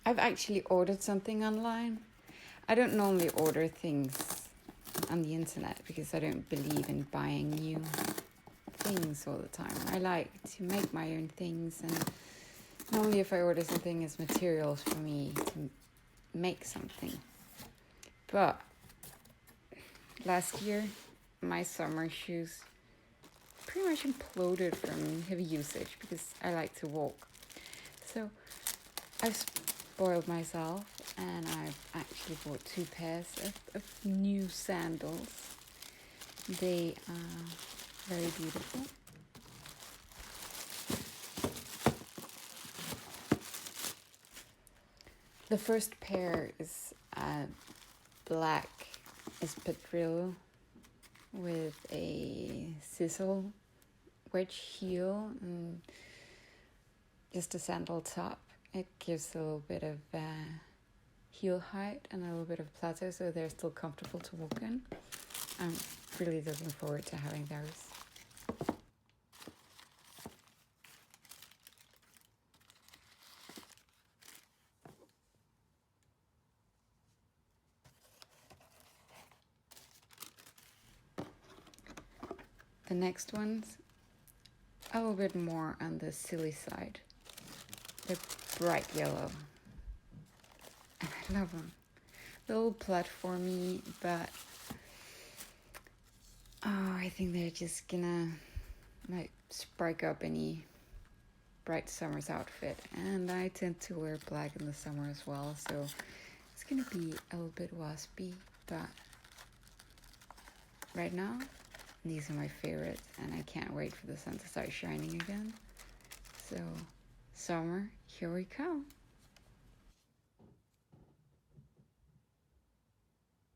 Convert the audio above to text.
I've actually ordered something online. I don't normally order things on the internet because I don't believe in buying new things all the time. I like to make my own things, and normally if I order something, it's materials for me to make something. But last year, my summer shoes pretty much imploded from heavy usage because I like to walk. So I've spoiled myself, and I've actually bought 2 pairs of new sandals. They are very beautiful. The first pair is black espadrille with a sizzle wedge heel and just a sandal top. It gives a little bit of heel height and a little bit of plateau, so they're still comfortable to walk in. I'm really looking forward to having those. The next one's a little bit more on the silly side. They're bright yellow, and I love them. A little platformy, but I think they're just gonna spark up any bright summer's outfit. And I tend to wear black in the summer as well, so it's gonna be a little bit waspy, but right now these are my favorites, and I can't wait for the sun to start shining again. So summer, here we come.